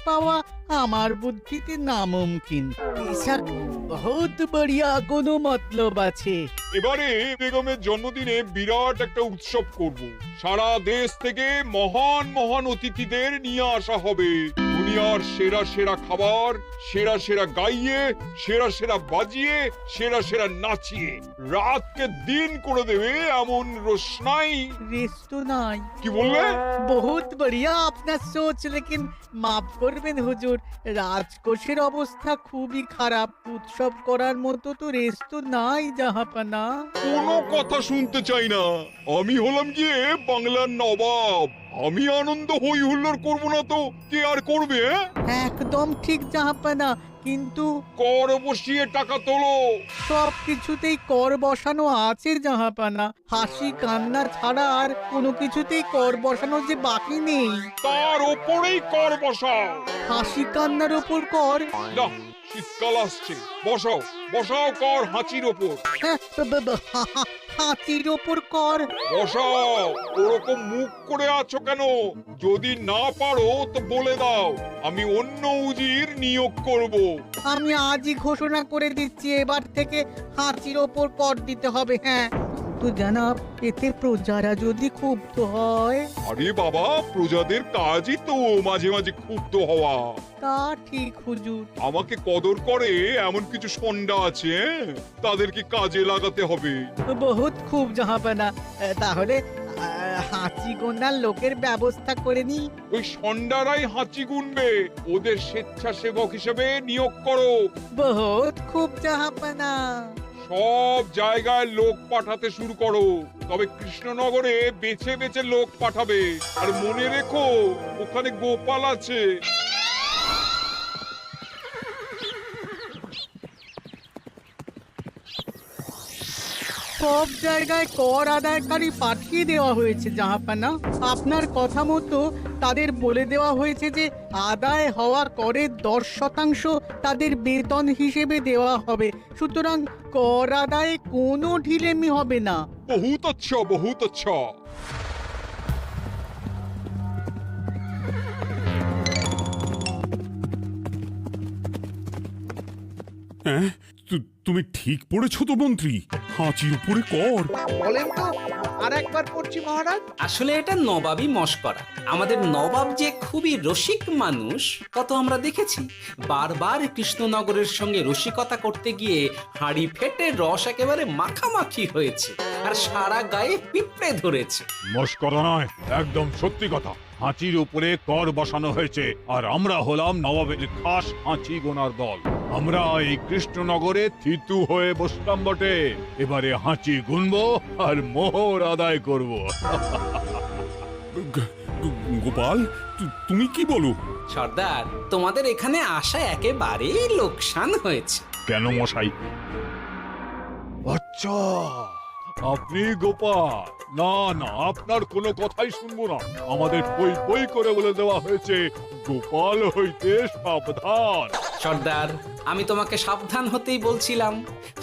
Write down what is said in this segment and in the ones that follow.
পাওয়া আমার বুদ্ধিতে নামুমকিন। বেশক বহুত বড়িয়া কোনো মতলব আছে। এবারে বেগমের জন্মদিনে বিরাট একটা উৎসব করব। সারা দেশ থেকে মহান মহান অতিথিদের নিয়ে আসা হবে। দুনিয়ার সেরা সেরা খাবার, সেরা সেরা গাইয়ে, সেরা সেরা বাজিয়ে, সেরা সেরা নাচিয়ে রাতকে দিন করে দেবে এমন রোশনাই। রেস্টো নাই। কি বললে? বহুত বড়িয়া আপনার সোচ, লেকিন মাফ করবেন হুজুর, রাজকোষের অবস্থা খুবই খারাপ। উৎসব করার মতো তো রেস্টো নাই জাহাপানা। কোনো কথা শুনতে চাই না। আমি হলাম গিয়ে বাংলার নবাব। আমি আনন্দ হই হুল্লোড় করবো না তো কে আর করবে? একদম ঠিক জাহাপানা, কিন্তু কর বসিয়ে টাকা তোলো। সব কিছুতেই কর বসানো আছে জাহাপানা। হাসি কান্না ছাড়া আর কোনো কিছুতেই কর বসানো যে বাকি নেই। তার ওপরেই কর বসাও। হাসি কান্নার ওপর কর? না, শীতকাল আসছে, বসাও বসাও কর হাঁচির ওপর। হ্যাঁ, হাতির ওপর কর? বসাও। ওরকম মুখ করে আছো কেন? যদি না পারো তো বলে দাও, আমি অন্য উজির নিয়োগ করব। আমি আজই ঘোষণা করে দিচ্ছি, এবার থেকে হাতির ওপর কর দিতে হবে। হ্যাঁ, তো জানাব, এতে প্রজারা যদি ক্ষুব্ধ হয়? আরে বাবা, প্রজাদের কাজই তো মাঝে মাঝে ক্ষুব্ধ হওয়া। তা ঠিক হুজুর। আমাকে কদর করে এমন কিছু সন্ডা আছে, তাদেরকে কাজে লাগাতে হবে। বহুত খুব জাহাপানা। তাহলে হাঁচি গোনার লোকের ব্যবস্থা করে নি। ওই সন্ডারাই হাঁচি গুনবে। ওদের স্বেচ্ছাসেবক হিসেবে নিয়োগ করো। বহুত খুব জাহাপানা। সব জায়গায় লোক পাঠাতে শুরু করো। তবে কৃষ্ণনগরে বেছে বেছে লোক পাঠাবে। আর মনে রেখো, ওখানে গোপাল আছে। সব জায়গায় কর আদায়কারী পাঠিয়ে দেওয়া হয়েছে জাহাপানা। আপনার কথা মতো তাদের বলে দেওয়া হয়েছে যে আদায় হওয়া করের 10% তাদের বেতন হিসেবে দেওয়া হবে। সুতরাং কর আদায়ে কোনো ঢিলেমি হবে না। বহুত আচ্ছা, বহুত আচ্ছা। হ্যাঁ, তুমি ঠিক পড়েছো তো মন্ত্রী? হাঁচির উপরে কর? বলেন তো, আর একবার পড়ছি মহারাজ। আসলে এটা নবাবই মশকরা। আমাদের নবাব যে খুবই রসিক মানুষ তা তো আমরা দেখেছি। বারবার কৃষ্ণনগরের সঙ্গে রসিকতা করতে গিয়ে হাঁড়ি ফেটে রস একেবারে মাখামাখি হয়েছে, আর সারা গায়ে পিঁপড়ে ধরেছে। মশকরা নয়, একদম সত্যি কথা। হাঁচির উপরে কর বসানো হয়েছে, আর আমরা হলাম নবাবের খাস হাঁচি গোনার দল। আমরা এই কৃষ্ণনগরে থিতু হয়ে বসলাম বটে। এবারে হাঁচি গুনবো আর মোহর আদায় করব। গোপাল, তুমি কি বলো? সর্দার, তোমাদের এখানে আসা একেবারেই লোকসান হয়েছে। কেন মশাই? আচ্ছা, আপনি গোপাল? না না, আপনার কোনো কথাই শুনবো না। আমাদের পই পই করে বলে দেওয়া হয়েছে, গোপাল হইতে সাবধান। সর্দার, আমি তোমাকে সাবধান হতেই বলছিলাম।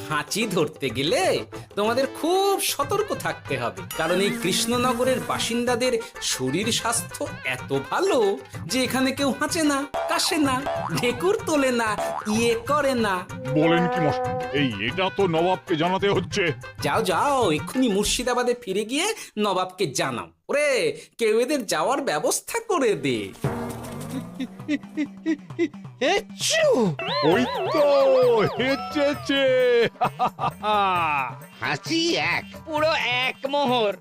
হাঁচি ধরতে গেলে তোমাদের খুব সতর্ক থাকতে হবে, কারণ এই কৃষ্ণনগরের বাসিন্দাদের শরীর স্বাস্থ্য এত ভালো যে এখানে কেউ হাঁচে না, কাশে না, ঢেকুর তোলে না, ইয়ে করে না। বলেন কি মশাই? এটা তো নবাবকে জানাতে হচ্ছে। যাও যাও, এক্ষুনি মুর্শিদাবাদে ফিরে গিয়ে নবাবকে জানাও। ওরে, কেউ এদের যাওয়ার ব্যবস্থা করে দে। ওই তো হেঁচেছে। হাঁচি এক, পুরো এক মোহর।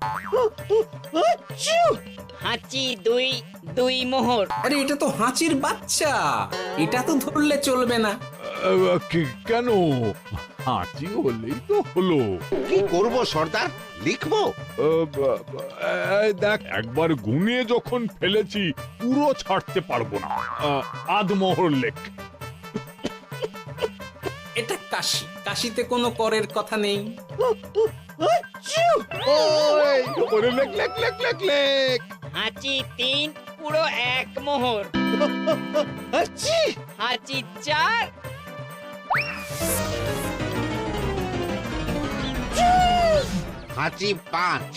হাঁচি দুই, দুই মোহর। আরে, এটা তো হাঁচির বাচ্চা, এটা তো ধরলে চলবে না। কেন? হাঁচি হলেই তো হলো। কি করব সর্দার? লিখবো? দেখ, একবার গুনে যখন ফেলেছি পুরো ছাড়তে পারবো না। আধমোহর লেখ। এটা কাশি, কাশিতে কোনো করের কথা নেই। লেখ লেখ লেখ লেখ লেখ। হাঁচি তিন, পুরো এক মোহর। হাঁচি চার, হাঁচি পাঁচ,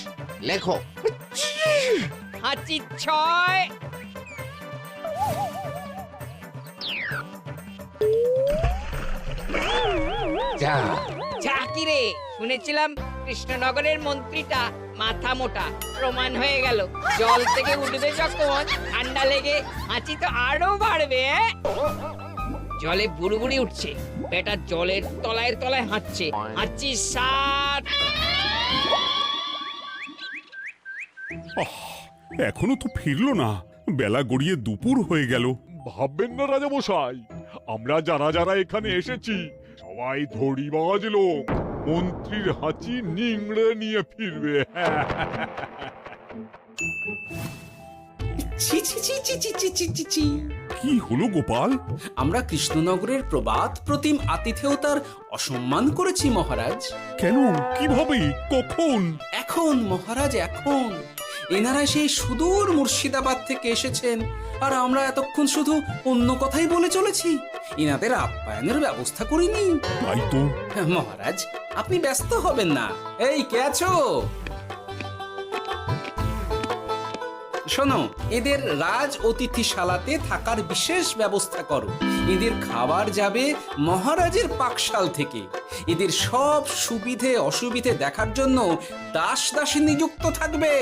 লেখো। হাঁচি ছয়, যা ঝাঁকি রে, শুনেছিলাম কৃষ্ণনগরের মন্ত্রীটা মাথা মোটা, প্রমাণ হয়ে গেল। জল থেকে উঠবে যখন ঠান্ডা লেগে হাঁচি তো আরো বাড়বে। জলে বুড়বুড়ি উঠছে, বেটা জলের তলায় তলায় হাঁটছে, হাঁচি সাত। এখনো তো ফিরলো না, বেলা গড়িয়ে দুপুর হয়ে গেল। ভাববেন না রাজামশাই, আমরা যারা যারা এখানে এসেছি সবাই ধড়িবাজ লোক। মন্ত্রীর হাঁচি নিংড়ে নিয়ে ফিরবে। ছি ছি ছি ছি ছি ছি ছি ছি ছি। কি হলো গোপাল? আমরা কৃষ্ণনগরের প্রবাদ প্রতিম আতিথেয়তার অসম্মান করেছি মহারাজ। কেন? কিভাবে? কখন? এখন মহারাজ, এখন এনারা সেই সুদূর মুর্শিদাবাদ থেকে এসেছেন, আর আমরা এতক্ষণ শুধু অন্য কথাই বলে চলেছি, এনাদের আপ্যায়নের ব্যবস্থা করিনি। তাই তো। মহারাজ, আপনি ব্যস্ত হবেন না। এই কে আছো? শোনো, এদের রাজ অতিথিশালাতে থাকার বিশেষ ব্যবস্থা করো। এদের খাবার যাবে মহারাজের পাকশাল থেকে। এদের সব সুবিধে অসুবিধে দেখার জন্য দাস দাসী নিযুক্ত থাকবে।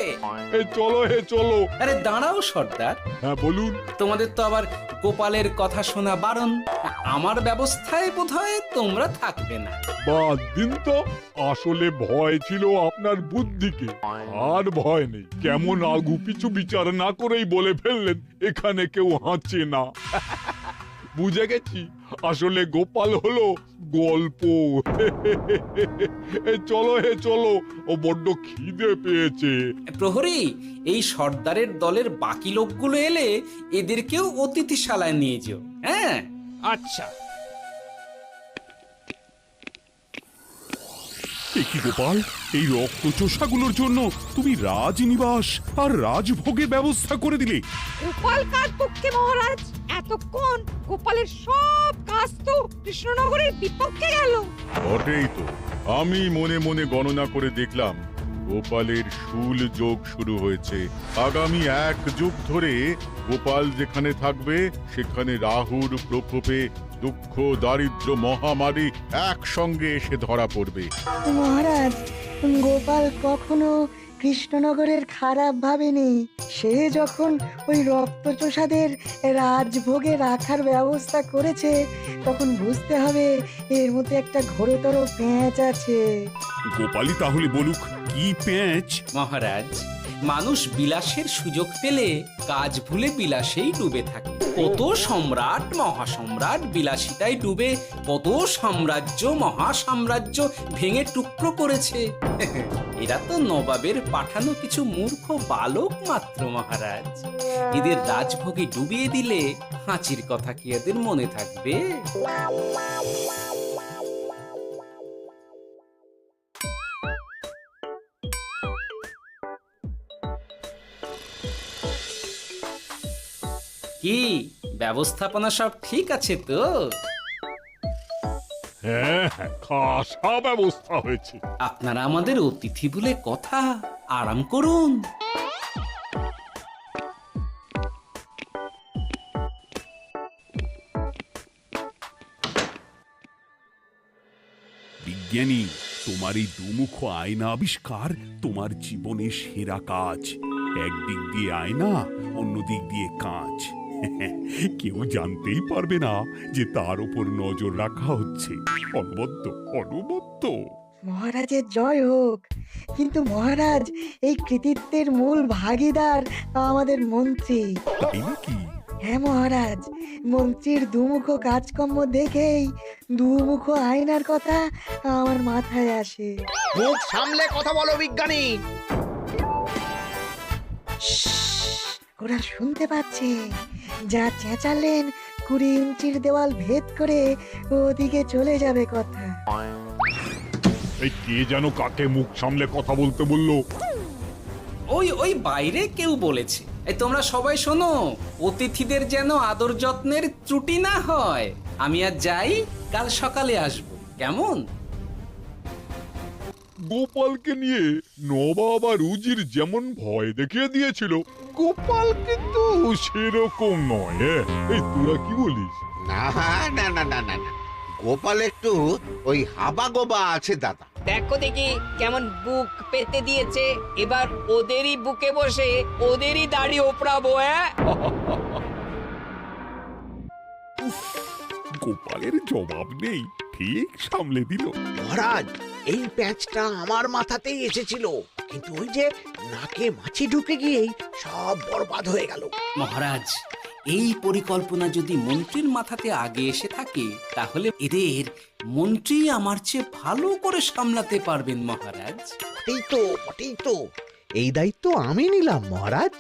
চলো হে চলো। আরে দাঁড়াও সর্দার, হ্যাঁ বলুন। তোমাদের তো আবার গোপালের কথা শোনা বারণ। আমার ব্যবস্থায় বোধহয় তোমরা থাকবে না। বাদ দিন তো, আসলে ভয় ছিল আপনার বুদ্ধিকে, আর ভয় নেই। কেমন আগু পিছু বিচার না করেই বলে ফেললেন এখানে কেউ হাঁচে না। বুঝে গেছি, আসলে গোপাল হলো গল্প। চলো হে চলো, ও বড্ড খিদে পেয়েছে। প্রহরী, এই সর্দারের দলের বাকি লোকগুলো এলে এদেরকেও অতিথিশালায় নিয়ে যেও। হ্যাঁ, আচ্ছা। এ কি গোপাল, এই রক্তচোষাগুলোর জন্য তুমি রাজনিবাস আর রাজভোগের ব্যবস্থা করে দিলে? গোপাল কার পক্ষে মহারাজ? এতক্ষণ গোপালের সব কাজ তো কৃষ্ণনগরের বিপক্ষে গেল। বটেই তো, আমি মনে মনে গণনা করে দেখলাম গোপালের শুল যোগ শুরু হয়েছে। আগামী 1 যুগ ধরে গোপাল যেখানে থাকবে সেখানে রাহুর প্রকোপে দুঃখ দারিদ্র মহামারী একসঙ্গে এসে ধরা পড়বে। মহারাজ, গোপাল কখনো কৃষ্ণনগরের খারাপ ভাবেনি। সে যখন ওই রক্তচোষাদের রাজভোগে রাখার ব্যবস্থা করেছে, তখন বুঝতে হবে এর মধ্যে একটা ঘোরতর পেঁচ আছে। গোপালই তাহলে বলুক, কি পেঁচ? মহারাজ, মানুষ বিলাসের সুযোগ পেলে কাজ ভুলে বিলাসেই ডুবে থাকে। কত সম্রাট মহাসম্রাট বিলাসিতায় ডুবে কত সাম্রাজ্য মহাসাম্রাজ্য ভেঙে টুকরো করেছে। এরা তো নবাবের পাঠানো কিছু মূর্খ বালক মাত্র মহারাজ। এদের রাজভোগে ডুবিয়ে দিলে হাঁচির কথা কি এদের মনে থাকবে? কি ব্যবস্থাপনা সব ঠিক আছে তো? হ্যাঁ হ্যাঁ, খাসা ব্যবস্থা হয়েছে। আপনারা আমাদের অতিথি বলে কথা, আরাম করুন। বিজ্ঞানী, তোমার এই দুমুখ আয়না আবিষ্কার তোমার জীবনের সেরা কাজ। একদিক দিয়ে আয়না, অন্য দিক দিয়ে কাঁচ। কেউ জানতেই পারবে না যে তার উপর নজর রাখা হচ্ছে। অনবদ্য অনবদ্য। মহারাজের জয় হোক। কিন্তু মহারাজ, এই কৃতিত্বের মূল ভাগীদার আমাদের মন্ত্রী। তাই নাকি? হ্যাঁ মহারাজ, মন্ত্রীর দুমুখ কাজকর্ম দেখেই দুমুখ আয়নার কথা আমার মাথায় আসে। মুখ সামলে কথা বলো বিজ্ঞানী। ওরা শুনতে পাচ্ছে। যা চেঁচালেন 20 ইঞ্চির দেওয়াল ভেদ করে ওদিকে চলে যাবে কথা। এই কে যেন কাকে মুখ সামলে কথা বলতে বললো? ওই ওই বাইরে কেউ বলেছে। এই তোমরা সবাই শোনো, অতিথিদের যেন আদর যত্নের ত্রুটি না হয়। আমি আর যাই, কাল সকালে আসবো, কেমন? গোপালকে নিয়ে নবাব আর উজির যেমন ভয় দেখিয়ে দিয়েছিল, গোপাল কিন্তু সেরকম নয়। এই তোরা কি বলিস? না না না না না না, গোপাল একটু ওই হাবা গোবা আছে দাদা। দেখো দেখি কেমন বুক পেতে দিয়েছে, এবার ওদেরই বুকে বসে ওদেরই দাড়ি ওপরাবো। গোপালের জবাব নেই, ঠিক সামলে দিল। মহারাজ, এই প্যাঁচটা আমার মাথাতেই এসেছিল, কিন্তু ওই যে নাকে মাছি ঢুকে গিয়েই সব বরবাদ হয়ে গেল। মহারাজ, এই পরিকল্পনা যদি মন্ত্রীর মাথাতে আগে এসে থাকে তাহলে এদের মন্ত্রী আমার চেয়ে ভালো করে সামলাতে পারবেন মহারাজ। বটেই তো, এই দায়িত্ব আমি নিলাম মহারাজ।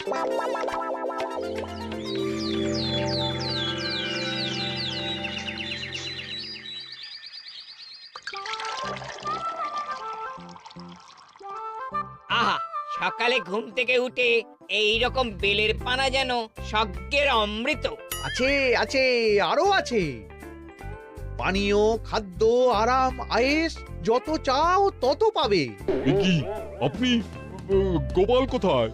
আহা, সকালে ঘুম থেকে উঠে এই রকম বেলের পানা যেন স্বর্গের অমৃত। আছে আছে, আরো আছে। পানীয়, খাদ্য, আরাম, আয়েশ, যত চাও তত পাবে। এ কি, আপনি গোপাল কোথায়?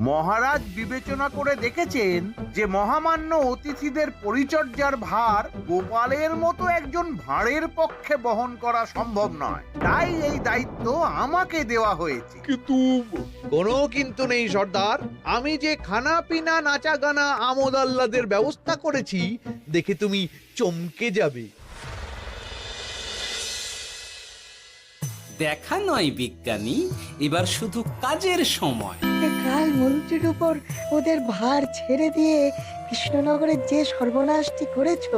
মহারাজ বিবেচনা করে দেখেছেন যে মহামান্য অতিথিদের পরিচর্যার ভার গোপালের মতো একজন ভাঁড়ের পক্ষে বহন করা সম্ভব নয়, তাই এই দায়িত্ব আমাকে দেওয়া হয়েছে। কিন্তু কোনো কিন্তু নেই সর্দার, আমি যে খানা পিনা নাচা গানা আমোদ আহ্লাদের ব্যবস্থা করেছি দেখে তুমি চমকে যাবে। দেখা নয় বিজ্ঞানী, এবার শুধু কাজের সময়। কাল মন্ত্রীর উপর ওদের ভার ছেড়ে দিয়ে কৃষ্ণনগরের যে সর্বনাশটি করেছো,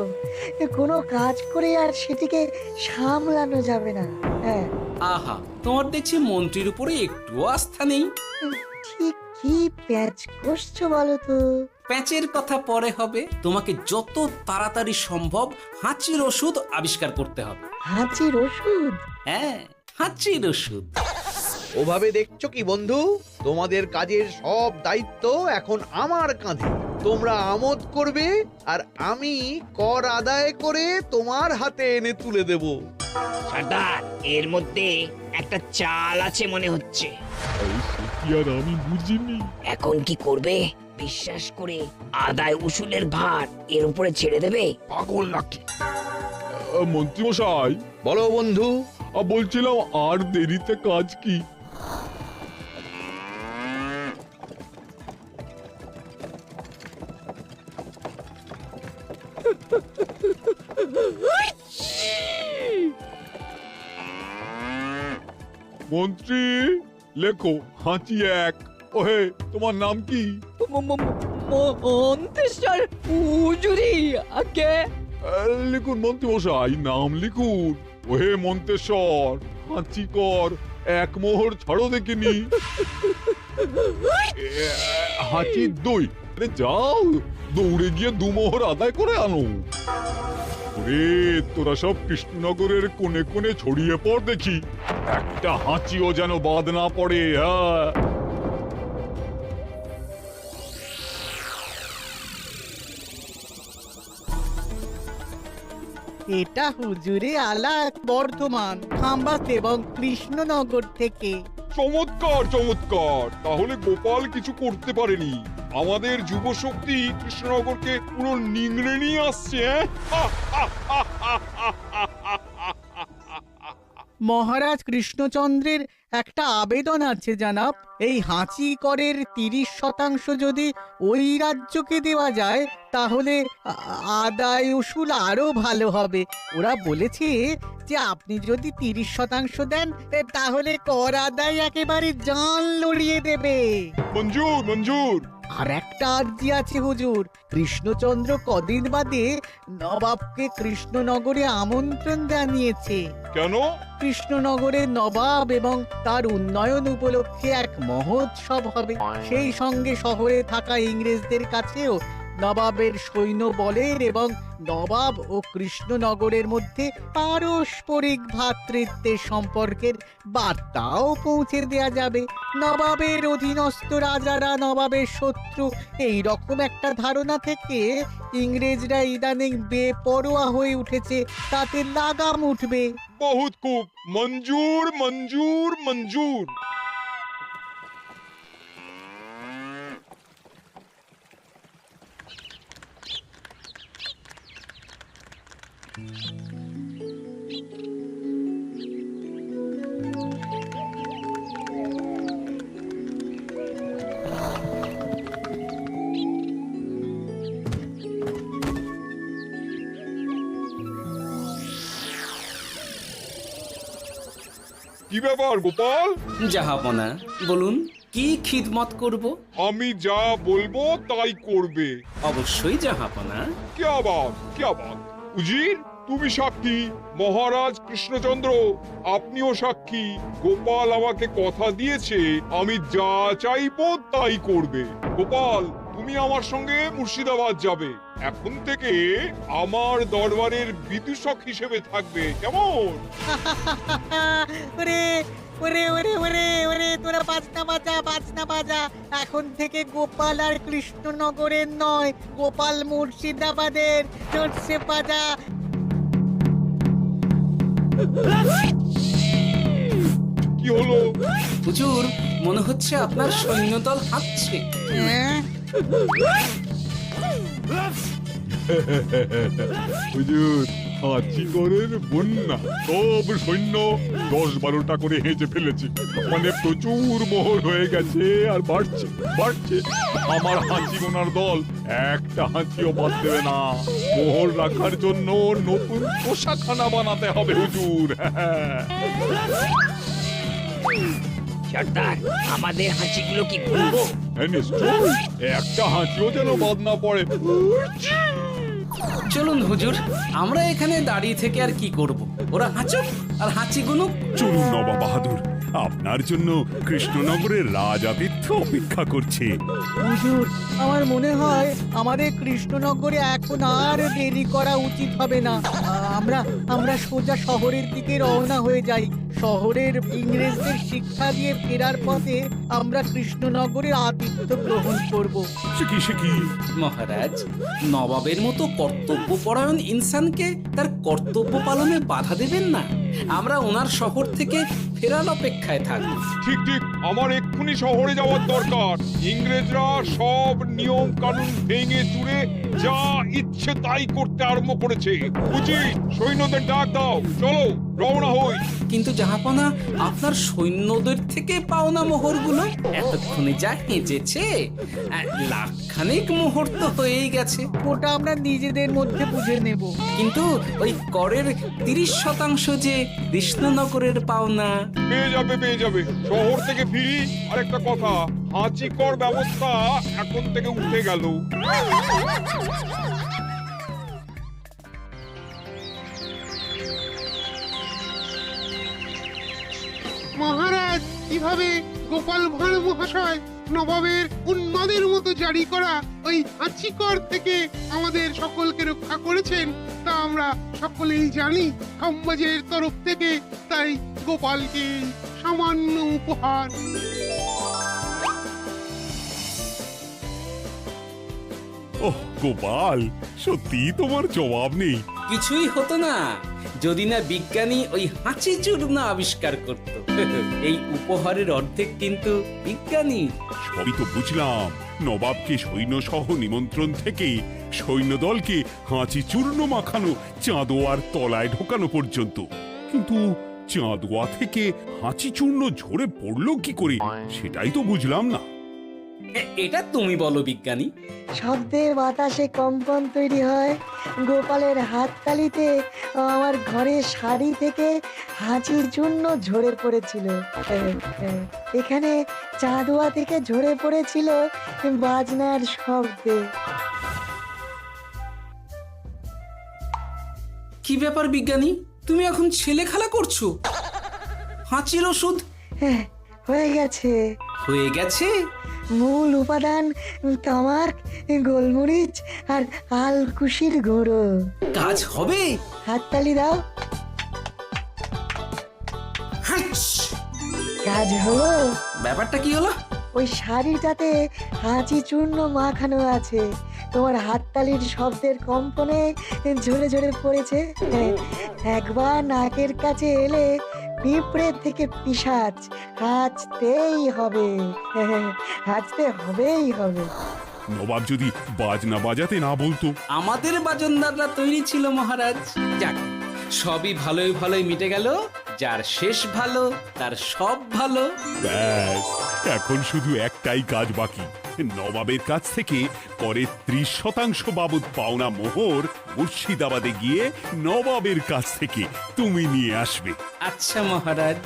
কোনো কাজ করে আর সেটিকে সামলানো যাবে না। হ্যাঁ, আহা, তোমার দেখছি মন্ত্রীর উপরে একটুও আস্থা নেই। ঠিক কি প্যাচ করছো বলো তো? প্যাচের কথা পরে হবে, তোমাকে যত তাড়াতাড়ি সম্ভব হাঁচির ওষুধ আবিষ্কার করতে হবে। হাঁচির ওষুধ? হ্যাঁ, হাঁচির ওষুধ। ওভাবে দেখছো কি বন্ধু? তোমাদের কাজের সব দায়িত্ব এখন আমার কাঁধে। তোমরা আমোদ করবে আর আমি কর আদায় করে তোমার হাতে এনে তুলে দেব। সর্দার, এর মধ্যে একটা চাল আছে মনে হচ্ছে। কি আর আমি বুঝিনি। এখন কি করবে? বিশ্বাস করে আদায় উসুলের ভার এর উপরে ছেড়ে দেবে? পাগল নাকি? মন্ত্রী মশাই, বলো বন্ধু। বলছিলাম আর দেরিতে কাজ কি? মন্ত্রী, লেখো হাঁচি এক। ওহে, তোমার নাম কি? মন্ত্রেশ্বর হুজুরি আগে। লিখুন মন্ত্রী মশাই, নাম লিখুন। ওহে মন্তেশ্বর, হাঁচি কর, এক মোহর ছাড়ো দেখিনি। হাঁচি দুই। আরে যাও, দৌড়ে গিয়ে দু মোহর আদায় করে আনো। ওরে, তোরা সব কৃষ্ণনগরের কোণে কোণে ছড়িয়ে পড় দেখি, একটা হাঁচিও যেন বাদ না পড়ে। হ্যাঁ, এটা হুজুরে আলাক বর্ধমান, খাম্বাস এবং কৃষ্ণনগর থেকে। চমৎকার চমৎকার। তাহলে গোপাল কিছু করতে পারেনি, আমাদের যুব শক্তি কৃষ্ণনগরকে পুরো নিংড়ে নিয়ে আসছে। মহারাজ কৃষ্ণচন্দ্রের একটা আবেদন আছে জানাব। এই হাঁচি করের 30% যদি ওই রাজ্যকে দেওয়া যায় তাহলে আদায় উসুল আরো ভালো হবে। ওরা বলেছে যে আপনি যদি 30% দেন তাহলে কর আদায় একেবারে জান লড়িয়ে দেবে। মঞ্জুর মঞ্জুর। আর একটা আর্জি আছে হুজুর, কৃষ্ণচন্দ্র কদিন বাদে নবাবকে কৃষ্ণনগরে আমন্ত্রণ জানিয়েছে। কেন? কৃষ্ণনগরের নবাব এবং তার উন্নয়ন উপলক্ষে এক মহোৎসব হবে। সেই সঙ্গে শহরে থাকা ইংরেজদের কাছেও নবাবের সৈন্য বলের এবং নবাব ও কৃষ্ণনগরের মধ্যে পারস্পরিক ভ্রাতৃত্বের সম্পর্কের বার্তাও পৌঁছে দেয়া যাবে। নবাবের অধীনস্থ রাজারা নবাবের শত্রু, এই রকম একটা ধারণা থেকে ইংরেজরা ইদানিং বেপরোয়া হয়ে উঠেছে, তাতে লাগাম উঠবে। বহুত খুব, মঞ্জুর মঞ্জুর মঞ্জুর। কি ব্যাপার গোপাল? জাহাপনা বলুন, কি খিদমত করব? আমি যা বলবো তাই করবে। অবশ্যই জাহাপনা। क्या बात উজির, তুমি সাক্ষী, মহারাজ কৃষ্ণচন্দ্র আপনিও সাক্ষী। গোপাল আমাকে কথা দিয়েছে আমি যা চাইবো তাই করবে। গোপাল, তুমি আমার সঙ্গে মুর্শিদাবাদ যাবে। এখন থেকে আমার দরবারের বিদূষক হিসেবে থাকবে, কেমন? ওরে ওরে ওরে ওরে ওরে তোরা বাজনা বাজা। এখন থেকে গোপাল আর কৃষ্ণনগরের নয়, গোপাল মুর্শিদাবাদের। চলছে বাজা। কি হলো? হুজুর, মনে হচ্ছে আপনার সৈন্যদল হাঁটছে। হ্যাঁ? হুজুর, হাঁচিগড়ের বন্যা সব সৈন্য 10-12টা করে হেঁচে ফেলেছে। মানে প্রচুর মোহর হয়ে গেছে আর বাড়ছে বাড়ছে। আমার হাঁচি গোনার দল একটা হাঁচিও বাদ দেবে না। মোহর রাখার জন্য নতুন পোশাকখানা বানাতে হবে হুজুর। সর্দার, আমাদের হাঁচিগুলো কি খুলবো? হ্যাঁ, নিশ্চয়ই। একটা হাঁচিও যেন বাদ না পড়ে। চলুন হুজুর, আমরা এখানে দাঁড়িয়ে থেকে আর কি করব? ওরা হাঁচুক আর হাঁচি গুনুক। চলুন নবাব বাহাদুর, আপনার জন্য কৃষ্ণনগরের রাজাতীর্থ অপেক্ষা করছে। হুজুর, আমার মনে হয় আমাদের কৃষ্ণনগরে এখন আর দেরি করা উচিত হবে না। আমরা সোজা শহরের দিকে রওনা হয়ে যাই। শহরের ইংরেজদের শিক্ষা দিয়ে ফেরার পথে আমরা কৃষ্ণনগরের আতিথ্য গ্রহণ করব। সে কি? মহারাজ, নবাবের মতো কর্তব্যপরায়ণ ইনসানকে তার কর্তব্য পালনে বাধা দেবেন না। আমরা ওনার শহর থেকে ফেরার অপেক্ষায় থাকব। ঠিক ঠিক, আমার এক্ষুনি শহরে যাওয়ার দরকার। ইংরেজরা সব নিয়ম কানুন ভেঙে চুরে যা ইচ্ছে তাই করতে আরম্ভ করেছে। উচিত সৈন্যদের ডাক দাও, চলো রওনা হই। কিন্তু জাহাপনা, আপনার সৈন্যদের থেকে পাওনা মোহরগুলো এতক্ষণে যা হেঁচেছে, লাখখানেক মোহর তো হয়েই গেছে। ওটা আমরা নিজেদের মধ্যে বুঝে নেব। কিন্তু ওই করের 30% যে কৃষ্ণনগরের পাওনা। পেয়ে যাবে। শহর থেকে ফিরি। আরেকটা কথা, হাঁচি কর ব্যবস্থা এখন থেকে উঠে গেল। মহারাজ, কিভাবে গোপাল ভাঁড় মহাশয় নবাবের উন্মাদের মতো জারি করা ওই হাঁচিকর থেকে আমাদের সকলকে রক্ষা করেছেন তা আমরা সকলেই জানি। সমাজের তরফ থেকে তাই গোপালকে সামান্য উপহার। ওহ গোপাল, সত্যি তোমার জবাব নেই। কিছুই হতো না যদি না বিজ্ঞানী ওই হাঁচি চূর্ণ আবিষ্কার করত। এই উপহারের অর্ধেক কিন্তু বিজ্ঞানী। সবই তো বুঝলাম, নবাবকে সৈন্য সহ নিমন্ত্রণ থেকে সৈন্যদলকে হাঁচি চূর্ণ মাখানো চাঁদোয়ার তলায় ঢোকানো পর্যন্ত। কিন্তু চাঁদোয়া থেকে হাঁচি চূর্ণ ঝরে পড়লো কি করে, সেটাই তো বুঝলাম না। এটা তুমি বলো বিজ্ঞানী। শব্দে বাতাসে কম্পন তৈরি হয়। গোপালের হাততালিতে আমার ঘরের শাড়ি থেকে হাঁচির জন্য ঝরে পড়েছিল। এখানে চাঁদোয়া থেকে ঝরে পড়েছিল বাজনার শব্দে। কি ব্যাপার বিজ্ঞানী, তুমি এখন ছেলে খেলা করছো? হাঁচির ওষুধ হয়ে গেছে। হয়ে গেছে? মূল উপাদান তামাক, গোলমরিচ আর আলকুশির গুঁড়ো। কাজ হবে? হাততালি দাও। কাজ হলো। ব্যাপারটা কি হলো? ওই শাড়িটাতে হাঁচি চূর্ণ মাখানো আছে। তোমার হাততালির শব্দের কম্পনে ঝরে ঝরে পড়েছে। একবার নাকের কাছে এলে পিঁপড়ে থেকে পিশাচ হাঁচতেই হবে। হাঁচতেই হবে। নবাব যদি বাজনা বাজাতে না বলতো। আমাদের বাজনদাররা তৈরি ছিল মহারাজ। যাক, সবই ভালোই মিটে গেল। যার শেষ ভালো তার সব ভালো। ব্যাস, এখন শুধু একটাই কাজ বাকি। নবাবের কাছ থেকে করের 30% বাবদ পাওনা মোহর মুর্শিদাবাদে গিয়ে নবাবের কাছ থেকে তুমি নিয়ে আসবে। আচ্ছা মহারাজ।